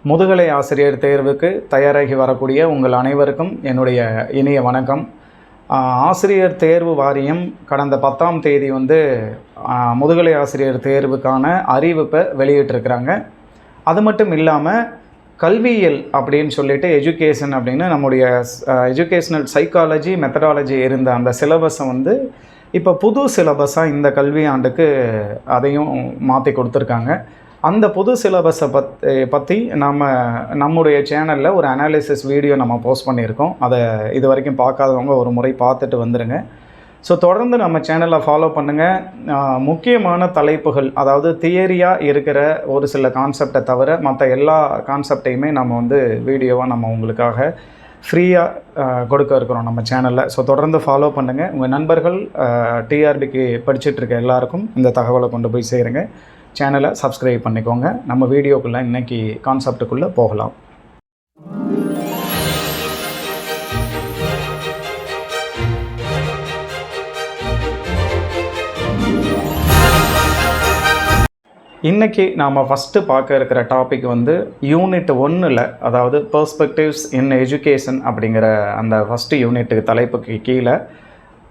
முதுகலை ஆசிரியர் தேர்வுக்கு தயாராகி வரக்கூடிய உங்கள் அனைவருக்கும் என்னுடைய இனிய வணக்கம். ஆசிரியர் தேர்வு வாரியம் கடந்த 10ஆம் தேதி முதுகலை ஆசிரியர் தேர்வுக்கான அறிவிப்பை வெளியிட்டிருக்கிறாங்க. அது மட்டும் இல்லாமல் கல்வியியல் அப்படின்னு சொல்லிட்டு எஜுகேஷன் அப்படின்னு நம்முடைய எஜுகேஷ்னல் சைக்காலஜி மெத்தடாலஜி இருந்த அந்த சிலபஸை இப்போ புது சிலபஸாக இந்த கல்வி ஆண்டுக்கு அதையும் மாற்றி கொடுத்துருக்காங்க. அந்த புது சிலபஸை பற்றி நம்முடைய சேனலில் ஒரு அனாலிசிஸ் வீடியோ நம்ம போஸ்ட் பண்ணியிருக்கோம். அதை இது வரைக்கும் பார்க்காதவங்க ஒரு முறை பார்த்துட்டு வந்துடுங்க. ஸோ தொடர்ந்து நம்ம சேனலை ஃபாலோ பண்ணுங்கள். முக்கியமான தலைப்புகள், அதாவது தியரியாக இருக்கிற ஒரு சில கான்செப்டை தவிர மற்ற எல்லா கான்செப்டையுமே நம்ம வீடியோவாக நம்ம உங்களுக்காக ஃப்ரீயாக கொடுக்க இருக்கிறோம் நம்ம சேனலில். ஸோ தொடர்ந்து ஃபாலோ பண்ணுங்கள். உங்கள் நண்பர்கள் டிஆர்பிக்கு படிச்சுட்ருக்க எல்லாருக்கும் இந்த தகவலை கொண்டு போய் சேருங்க. சேனலை சப்ஸ்கிரைப் பண்ணிக்கோங்க. நம்ம வீடியோக்குள்ளே இன்றைக்கி கான்செப்டுக்குள்ளே போகலாம். இன்றைக்கி நாம் ஃபஸ்ட்டு பார்க்க இருக்கிற டாபிக் யூனிட் 1ல், அதாவது பெர்ஸ்பெக்டிவ்ஸ் இன் எஜுகேஷன் அப்படிங்கிற அந்த ஃபஸ்ட்டு யூனிட்டுக்கு தலைப்புக்கு கீழே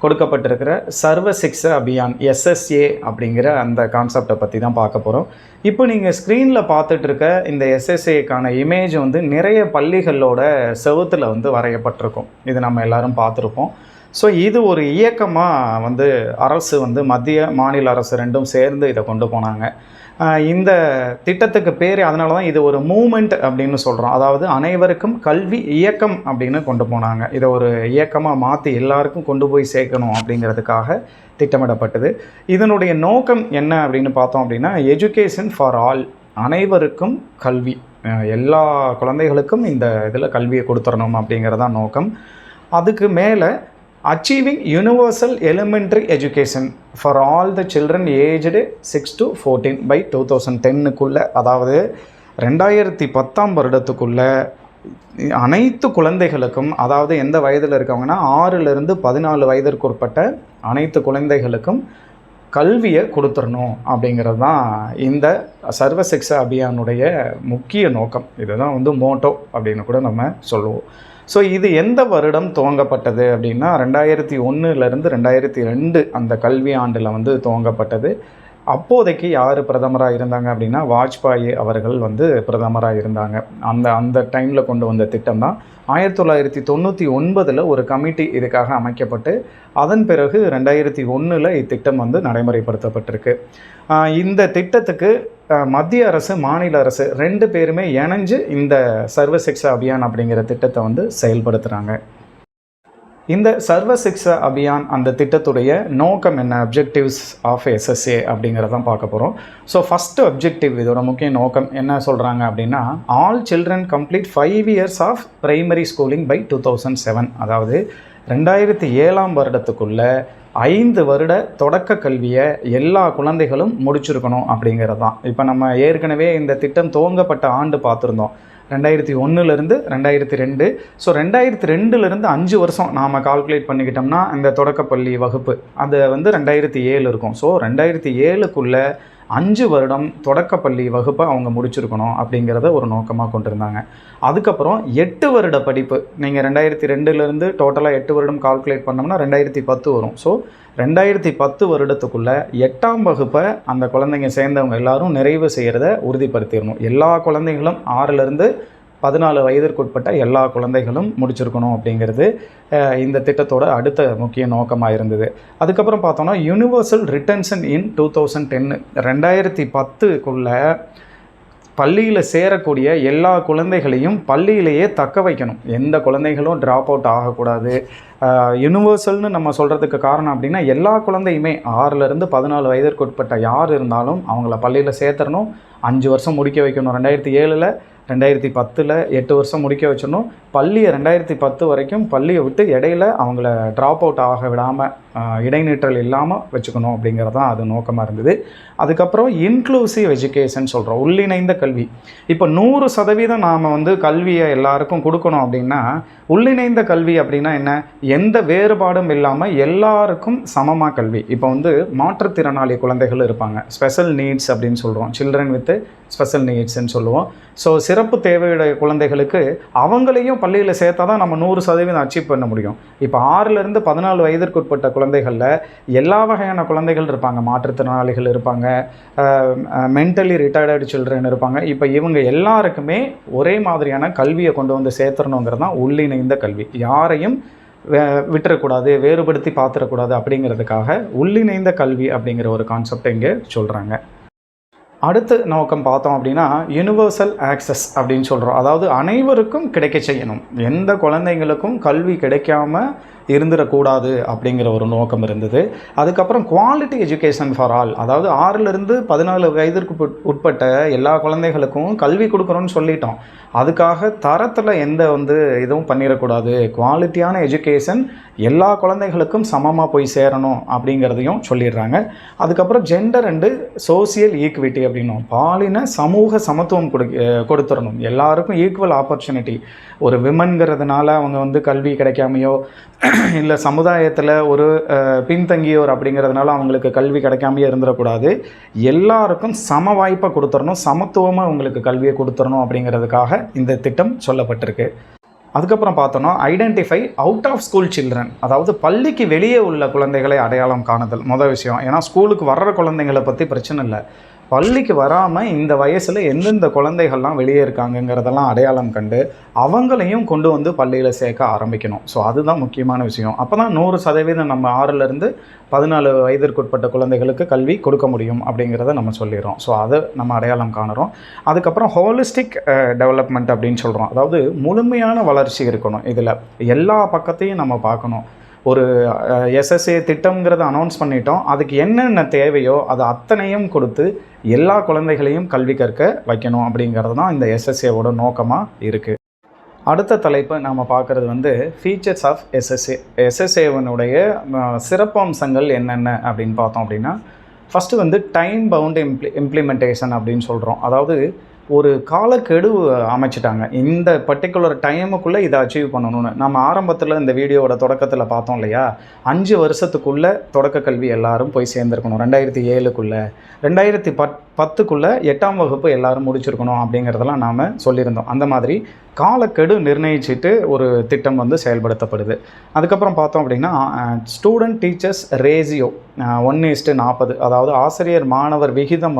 கொடுக்கப்பட்டிருக்கிற சர்வ சிக்ஷா அபியான் SSA அப்படிங்கிற அந்த கான்செப்டை பற்றி தான் பார்க்க போகிறோம். இப்போ நீங்கள் ஸ்க்ரீனில் பார்த்துட்ருக்க இந்த SSAக்கான இமேஜ் நிறைய பள்ளிகளோட செவுத்தில் வரையப்பட்டிருக்கும். இது நம்ம எல்லோரும் பார்த்துருப்போம். ஸோ இது ஒரு இயக்கமாக அரசு மத்திய மாநில அரசு ரெண்டும் சேர்ந்து இதை கொண்டு போனாங்க. இந்த திட்டத்துக்கு பேர் அதனால தான் இது ஒரு மூமெண்ட் அப்படின்னு சொல்கிறோம். அதாவது அனைவருக்கும் கல்வி இயக்கம் அப்படின்னு கொண்டு போனாங்க. இதை ஒரு இயக்கமாக மாற்றி எல்லாருக்கும் கொண்டு போய் சேர்க்கணும் அப்படிங்கிறதுக்காக திட்டமிடப்பட்டது. இதனுடைய நோக்கம் என்ன அப்படின்னு பார்த்தோம் அப்படின்னா, எஜுகேஷன் ஃபார் ஆல், அனைவருக்கும் கல்வி, எல்லா குழந்தைகளுக்கும் இந்த இதில் கல்வியை கொடுத்துடணும் அப்படிங்கிறதான் நோக்கம். அதுக்கு மேலே achieving universal elementary education for all the children aged 6 to 14 by 2010க்குள்ளே, அதாவது 2010ஆம் வருடத்துக்குள்ளே அனைத்து குழந்தைகளுக்கும், அதாவது எந்த வயதில் இருக்கவங்கன்னா 6லிருந்து 14 வயதிற்கு உட்பட்ட அனைத்து குழந்தைகளுக்கும் கல்வியை கொடுத்துடணும் அப்படிங்கிறது தான் இந்த சர்வ சிக்ஷா அபியானுடைய முக்கிய நோக்கம். இதுதான் மோட்டோ அப்படின்னு கூட நம்ம சொல்லுவோம். ஸோ இது எந்த வருடம் துவங்கப்பட்டது அப்படின்னா 2001லேருந்து 2002 அந்த கல்வி ஆண்டில் துவங்கப்பட்டது. அப்போதைக்கு யார் பிரதமராக இருந்தாங்க அப்படின்னா வாஜ்பாய் அவர்கள் பிரதமராக இருந்தாங்க. அந்த டைமில் கொண்டு வந்த திட்டம் தான் 1999ல் ஒரு கமிட்டி இதுக்காக அமைக்கப்பட்டு அதன் பிறகு 2001ல் இத்திட்டம் நடைமுறைப்படுத்தப்பட்டிருக்கு. இந்த திட்டத்துக்கு மத்திய அரசு மாநில அரசு ரெண்டு பேருமே இணைஞ்சு இந்த சர்வ சிக்ஷா அபியான் அப்படிங்கிற திட்டத்தை செயல்படுத்துகிறாங்க. இந்த சர்வ சிக்ஷா அபியான் அந்த திட்டத்துடைய நோக்கம் என்ன, அப்ஜெக்டிவ்ஸ் ஆஃப் SSA அப்படிங்கிறதான் பார்க்க போகிறோம். ஸோ ஃபஸ்ட்டு அப்ஜெக்டிவ், இதோட முக்கிய நோக்கம் என்ன சொல்கிறாங்க அப்படின்னா, all children complete 5 years of primary schooling by 2007, அதாவது 2007ஆம் வருடத்துக்குள்ளே 5 வருட தொடக்க கல்வியை எல்லா குழந்தைகளும் முடிச்சிருக்கணும் அப்படிங்கிறது தான். இப்போ நம்ம ஏற்கனவே இந்த திட்டம் துவங்கப்பட்ட ஆண்டு பார்த்துருந்தோம், 2001லேருந்து 2002. ஸோ 2002லேருந்து 5 வருஷம் நாம் கால்குலேட் பண்ணிக்கிட்டோம்னா இந்த தொடக்கப்பள்ளி வகுப்பு அது 2007 இருக்கும். ஸோ 2007க்குள்ளே 5 வருடம் தொடக்கப்பள்ளி வகுப்பை அவங்க முடிச்சிருக்கணும் அப்படிங்கிறத ஒரு நோக்கமாக கொண்டிருந்தாங்க. அதுக்கப்புறம் 8 வருட படிப்பு, நீங்கள் 2002லேருந்து டோட்டலாக 8 வருடம் கால்குலேட் பண்ணோம்னா 2010 வரும். ஸோ 2010 வருடத்துக்குள்ளே 8ஆம் வகுப்பை அந்த குழந்தைங்க சேர்ந்தவங்க எல்லாரும் நிறைவு செய்கிறத உறுதிப்படுத்திடணும். எல்லா குழந்தைகளும் 6லிருந்து 14 வயதிற்குட்பட்ட எல்லா குழந்தைகளும் முடிச்சிருக்கணும் அப்படிங்கிறது இந்த திட்டத்தோட அடுத்த முக்கிய நோக்கமாக இருந்தது. அதுக்கப்புறம் பார்த்தோன்னா யூனிவர்சல் ரிட்டன்ஷன் இன் 2010, 2010க்குள்ளே பள்ளியில் சேரக்கூடிய எல்லா குழந்தைகளையும் பள்ளியிலேயே தக்க வைக்கணும். எந்த குழந்தைகளும் ட்ராப் அவுட் ஆகக்கூடாது. யூனிவர்சல்னு நம்ம சொல்கிறதுக்கு காரணம் அப்படின்னா, எல்லா குழந்தையுமே 6லிருந்து 14 வயதிற்குட்பட்ட யார் இருந்தாலும் அவங்கள பள்ளியில் சேர்த்துடணும். 5 வருஷம் முடிக்க வைக்கணும். 2007ல் 2010ல் 8 வருஷம் முடிக்க வச்சிடணும். பள்ளியை 2010 வரைக்கும் பள்ளியை விட்டு இடையில அவங்கள ட்ராப் அவுட் ஆக விடாமல் இடைநிற்றல் இல்லாமல் வச்சுக்கணும் அப்படிங்கிறது தான் அது நோக்கமாக இருந்தது. அதுக்கப்புறம் இன்க்ளூசிவ் எஜுகேஷன் சொல்கிறோம், உள்ளிணைந்த கல்வி. இப்போ 100% நாம் கல்வியை எல்லாருக்கும் கொடுக்கணும் அப்படின்னா, உள்ளிணைந்த கல்வி அப்படின்னா என்ன, எந்த வேறுபாடும் இல்லாமல் எல்லாருக்கும் சமமாக கல்வி. இப்போ மாற்றுத்திறனாளி குழந்தைகள் இருப்பாங்க, ஸ்பெஷல் நீட்ஸ் அப்படின்னு சொல்கிறோம், சில்ட்ரன் வித் ஸ்பெஷல் நீட்ஸ்ன்னு சொல்லுவோம். ஸோ சிறப்பு தேவையுடைய குழந்தைகளுக்கு அவங்களையும் பள்ளியில் சேர்த்தா தான் நம்ம 100% அச்சீவ் பண்ண முடியும். இப்போ 6லேருந்து 14 வயதிற்கு உட்பட்ட குழந்தைகளில் எல்லா வகையான குழந்தைகள் இருப்பாங்க. மாற்றுத்திறனாளிகள் இருப்பாங்க, மென்டலி ரிட்டார்டட் சில்ட்ரன் இருப்பாங்க. இப்போ இவங்க எல்லாருக்குமே ஒரே மாதிரியான கல்வியை கொண்டு வந்து சேர்த்துறணுங்கிறது தான் உள்ளிணைந்த கல்வி. யாரையும் விட்டுறக்கூடாது, வேறுபடுத்தி பார்த்துடக்கூடாது அப்படிங்கிறதுக்காக உள்ளிணைந்த கல்வி அப்படிங்கிற ஒரு கான்செப்டை இங்கே சொல்கிறாங்க. அடுத்த நோக்கம் பார்த்தோம் அப்படின்னா யுனிவர்சல் ஆக்சஸ் அப்படின்னு சொல்கிறோம். அதாவது அனைவருக்கும் கிடைக்க செய்யணும், எந்த குழந்தைங்களுக்கும் கல்வி கிடைக்காம இருந்துடக்கூடாது அப்படிங்கிற ஒரு நோக்கம் இருந்தது. அதுக்கப்புறம் குவாலிட்டி எஜுகேஷன் ஃபார் ஆல், அதாவது 6லேருந்து 14 வயதிற்கு உட்பட்ட எல்லா குழந்தைகளுக்கும் கல்வி கொடுக்குறோன்னு சொல்லிட்டோம். அதுக்காக தரத்தில் எந்த இதுவும் பண்ணிடக்கூடாது, குவாலிட்டியான எஜுகேஷன் எல்லா குழந்தைகளுக்கும் சமமாக போய் சேரணும் அப்படிங்கிறதையும் சொல்லிடுறாங்க. அதுக்கப்புறம் ஜெண்டர் அண்டு சோசியல் ஈக்விட்டி அப்படின்னும், பாலின சமூக சமத்துவம் கொடுத்துடணும், எல்லாருக்கும் ஈக்குவல் ஆப்பர்ச்சுனிட்டி. ஒரு விமன்கிறதுனால அவங்க கல்வி கிடைக்காமையோ இல்லை சமுதாயத்தில் ஒரு பின்தங்கியோர் அப்படிங்கிறதுனால அவங்களுக்கு கல்வி கிடைக்காமையே இருந்துடக்கூடாது, எல்லாருக்கும் சம வாய்ப்பை கொடுத்துடணும், சமத்துவமாக அவங்களுக்கு கல்வியை கொடுத்துடணும் அப்படிங்கிறதுக்காக இந்த திட்டம் சொல்லப்பட்டிருக்கு. அதுக்கப்புறம் பார்த்தோன்னா identify out of school children, அதாவது பள்ளிக்கு வெளியே உள்ள குழந்தைகளை அடையாளம் காணுதல் மொதல் விஷயம். ஏன்னா ஸ்கூலுக்கு வர்ற குழந்தைங்களை பற்றி பிரச்சனை இல்லை, பள்ளிக்கு வராமல் இந்த வயசில் எந்தெந்த குழந்தைகள்லாம் வெளியே இருக்காங்கங்கிறதெல்லாம் அடையாளம் கண்டு அவங்களையும் கொண்டு வந்து பள்ளியில் சேர்க்க ஆரம்பிக்கணும். ஸோ அதுதான் முக்கியமான விஷயம். அப்போ தான் 100% நம்ம 6லேருந்து 14 வயதிற்குட்பட்ட குழந்தைகளுக்கு கல்வி கொடுக்க முடியும் அப்படிங்கிறத நம்ம சொல்லிடுறோம். ஸோ அதை நம்ம அடையாளம் காணுறோம். அதுக்கப்புறம் ஹோலிஸ்டிக் டெவலப்மெண்ட் அப்படின்னு சொல்கிறோம். அதாவது முழுமையான வளர்ச்சி இருக்கணும், இதில் எல்லா பக்கத்தையும் நம்ம பார்க்கணும். ஒரு எஸ்எஸ்ஏ திட்டம்ங்கிறத அனௌன்ஸ் பண்ணிட்டோம், அதுக்கு என்னென்ன தேவையோ அது அத்தனையும் கொடுத்து எல்லா குழந்தைகளையும் கல்வி கற்க வைக்கணும் அப்படிங்கிறது தான் இந்த எஸ்எஸ்ஏவோட நோக்கமாக இருக்குது. அடுத்த தலைப்பு நாம் பார்க்குறது ஃபீச்சர்ஸ் ஆஃப் எஸ்எஸ்ஏ. எஸ்எஸ்ஏவனுடைய சிறப்பு அம்சங்கள் என்னென்ன அப்படின்னு பார்த்தோம் அப்படின்னா, ஃபஸ்ட்டு டைம் பவுண்ட் இம்ப்ளிமெண்டேஷன் அப்படின்னு சொல்கிறோம். அதாவது ஒரு காலக்கெடு அமைச்சிட்டாங்க, இந்த பர்டிகுலர் டைமுக்குள்ளே இதை அச்சீவ் பண்ணணும்னு. நம்ம ஆரம்பத்தில் இந்த வீடியோவோட தொடக்கத்தில் பார்த்தோம் இல்லையா, 5 வருஷத்துக்குள்ளே தொடக்க கல்வி எல்லாரும் போய் சேர்ந்துருக்கணும், 2007க்குள்ளே, 2010க்குள்ளே 8ஆம் வகுப்பு எல்லோரும் முடிச்சிருக்கணும் அப்படிங்கிறதெல்லாம் நாம் சொல்லியிருந்தோம். அந்த மாதிரி காலக்கெடு நிர்ணயிச்சுட்டு ஒரு திட்டம் செயல்படுத்தப்படுது. அதுக்கப்புறம் பார்த்தோம் அப்படின்னா ஸ்டூடெண்ட் டீச்சர்ஸ் ரேஷியோ 1:40, அதாவது ஆசிரியர் மாணவர் விகிதம்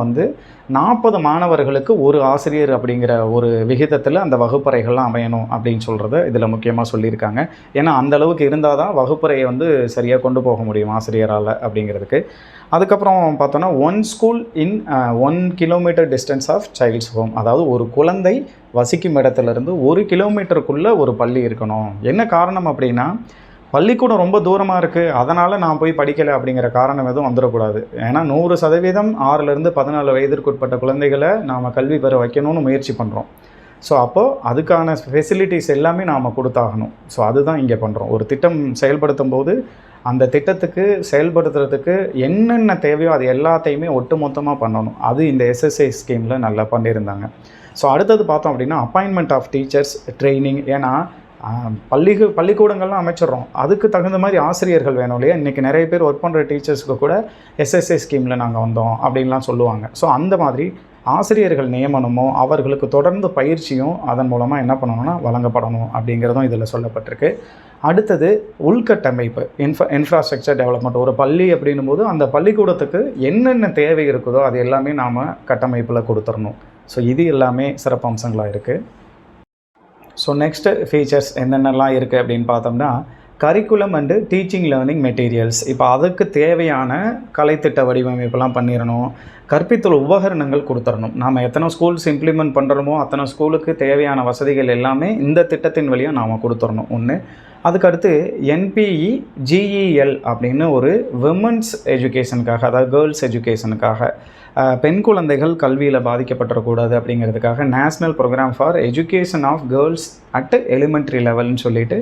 40 மாணவர்களுக்கு ஒரு ஆசிரியர் அப்படிங்கிற ஒரு விகிதத்தில் அந்த வகுப்பறைகள்லாம் அமையணும் அப்படின்னு சொல்கிறத இதில் முக்கியமாக சொல்லியிருக்காங்க. ஏன்னா அந்தளவுக்கு இருந்தால் தான் வகுப்பறையை சரியாக கொண்டு போக முடியும் ஆசிரியரால் அப்படிங்கிறதுக்கு. அதுக்கப்புறம் பார்த்தோன்னா 1 school in 1 kilometre distance of child's home, அதாவது ஒரு குழந்தை வசிக்கும் இடத்துலேருந்து 1 கிலோமீட்டருக்குள்ளே ஒரு பள்ளி இருக்கணும். என்ன காரணம் அப்படின்னா, பள்ளிக்கூடம் ரொம்ப தூரமாக இருக்குது, அதனால் நான் போய் படிக்கலை அப்படிங்கிற காரணம் எதுவும் வந்துடக்கூடாது. ஏன்னா 100% 6லேருந்து 14 வயதிற்குட்பட்ட குழந்தைகளை நாம் கல்வி பெற வைக்கணும்னு முயற்சி பண்ணுறோம். ஸோ அப்போது அதுக்கான ஃபெசிலிட்டிஸ் எல்லாமே நாம் கொடுத்தாகணும். ஸோ அதுதான் இங்கே பண்ணுறோம். ஒரு திட்டம் செயல்படுத்தும் போது அந்த திட்டத்துக்கு செயல்படுத்துறதுக்கு என்னென்ன தேவையோ அது எல்லாத்தையுமே ஒட்டு மொத்தமாக பண்ணணும். அது இந்த எஸ்எஸ்ஐ ஸ்கீமில் நல்லா பண்ணியிருந்தாங்க. ஸோ அடுத்தது பார்த்தோம் அப்படின்னா அப்பாயின்மெண்ட் ஆஃப் டீச்சர்ஸ் ட்ரைனிங். ஏன்னா பள்ளிக்கூடங்கள்லாம் அமைச்சிடுறோம், அதுக்கு தகுந்த மாதிரி ஆசிரியர்கள் வேணும் இல்லையா. இன்றைக்கி நிறைய பேர் ஒர்க் பண்ணுற டீச்சர்ஸுக்கு கூட எஸ்எஸ்ஐ ஸ்கீமில் நாங்கள் வந்தோம் அப்படின்லாம் சொல்லுவாங்க. ஸோ அந்த மாதிரி ஆசிரியர்கள் நியமனமோ அவர்களுக்கு தொடர்ந்து பயிற்சியும் அதன் மூலமாக என்ன பண்ணணும்னா வழங்கப்படணும் அப்படிங்கிறதும் இதில் சொல்லப்பட்டிருக்கு. அடுத்தது உள்கட்டமைப்பு, இன்ஃப்ராஸ்ட்ரக்சர் டெவலப்மெண்ட். ஒரு பள்ளி அப்படின்னும் போது அந்த பள்ளிக்கூடத்துக்கு என்னென்ன தேவை இருக்குதோ அது எல்லாமே நாம் கட்டமைப்பில் கொடுத்துடணும். ஸோ இது எல்லாமே சிறப்பு அம்சங்களாக இருக்குது. ஸோ நெக்ஸ்ட்டு ஃபீச்சர்ஸ் என்னென்னலாம் இருக்குது அப்படின்னு பார்த்தோம்னா curriculum and teaching learning materials. இப்போ அதுக்கு தேவையான கலைத்திட்ட வடிவமைப்பெல்லாம் பண்ணிடணும், கற்பித்தல் உபகரணங்கள் கொடுத்துடணும். நாம் எத்தனை ஸ்கூல்ஸ் இம்ப்ளிமெண்ட் பண்ணுறோமோ அத்தனை ஸ்கூலுக்கு தேவையான வசதிகள் எல்லாமே இந்த திட்டத்தின் வழியாக நாம் கொடுத்துடணும். ஒன்று. அதுக்கடுத்து என்பிஇ ஜிஇஎல் அப்படின்னு ஒரு விமன்ஸ் எஜுகேஷனுக்காக, அதாவது கேர்ள்ஸ் எஜுகேஷனுக்காக, பெண் குழந்தைகள் கல்வியில் பாதிக்கப்பட்டுறக்கூடாது அப்படிங்கிறதுக்காக national program for education of girls at elementary லெவல்னு சொல்லிட்டு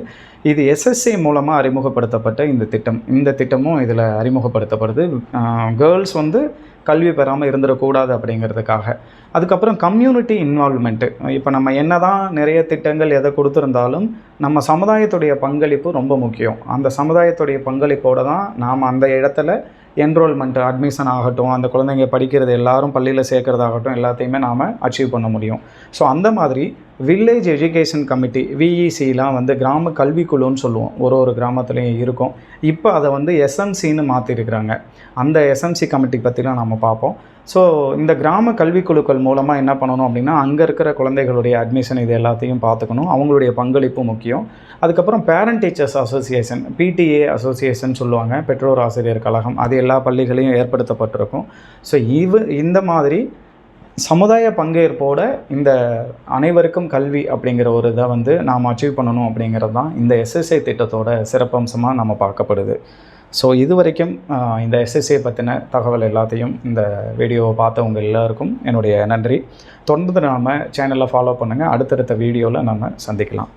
இது எஸ்எஸ்ஏ மூலமாக அறிமுகப்படுத்தப்பட்ட இந்த திட்டமும் இதில் அறிமுகப்படுத்தப்படுது. கேர்ள்ஸ் கல்வி பெறாமல் இருந்துடக்கூடாது அப்படிங்கிறதுக்காக. அதுக்கப்புறம் கம்யூனிட்டி இன்வால்வ்மெண்ட்டு. இப்போ நம்ம என்ன தான் நிறைய திட்டங்கள் எதை கொடுத்துருந்தாலும் நம்ம சமுதாயத்துடைய பங்களிப்பு ரொம்ப முக்கியம். அந்த சமுதாயத்துடைய பங்களிப்போடு தான் நாம் அந்த இடத்துல என்ரோல்மெண்ட் அட்மிஷன் ஆகட்டும், அந்த குழந்தைங்க படிக்கிறது எல்லாரும் பள்ளியில் சேர்க்குறதாகட்டும் எல்லாத்தையுமே நாம் அச்சீவ் பண்ண முடியும். ஸோ அந்த மாதிரி வில்லேஜ் எஜுகேஷன் கமிட்டி விஇசிலாம் வந்து கிராம கல்விக்குழுன்னு சொல்லுவோம், ஒரு கிராமத்துலேயும் இருக்கும். இப்போ அதை வந்து எஸ்எம்சின்னு மாற்றிருக்கிறாங்க. அந்த எஸ்எம்சி கமிட்டி பற்றிலாம் நம்ம பார்ப்போம். ஸோ இந்த கிராம கல்விக்குழுக்கள் மூலமாக என்ன பண்ணணும் அப்படின்னா, அங்கே இருக்கிற குழந்தைகளுடைய அட்மிஷன் இது எல்லாத்தையும் பார்த்துக்கணும். அவங்களுடைய பங்களிப்பு முக்கியம். அதுக்கப்புறம் parent teachers association, PTA association சொல்லுவாங்க, பெற்றோர் ஆசிரியர் கழகம், அது எல்லா பள்ளிகளையும் ஏற்படுத்தப்பட்டிருக்கும். ஸோ இந்த மாதிரி சமுதாய பங்கேற்போட இந்த அனைவருக்கும் கல்வி அப்படிங்கிற ஒரு இதை வந்து நாம் அச்சீவ் பண்ணணும் அப்படிங்கிறது தான் இந்த எஸ்எஸ்ஏ திட்டத்தோட சிறப்பம்சமாக நம்ம பார்க்கப்படுது. ஸோ இது வரைக்கும் இந்த எஸ்எஸ்ஏ பற்றின தகவல் எல்லாத்தையும் இந்த வீடியோவை பார்த்தவங்க எல்லாருக்கும் என்னுடைய நன்றி. தொடர்ந்து நம்ம சேனலை ஃபாலோ பண்ணுங்கள். அடுத்தடுத்த வீடியோவில் நம்ம சந்திக்கலாம்.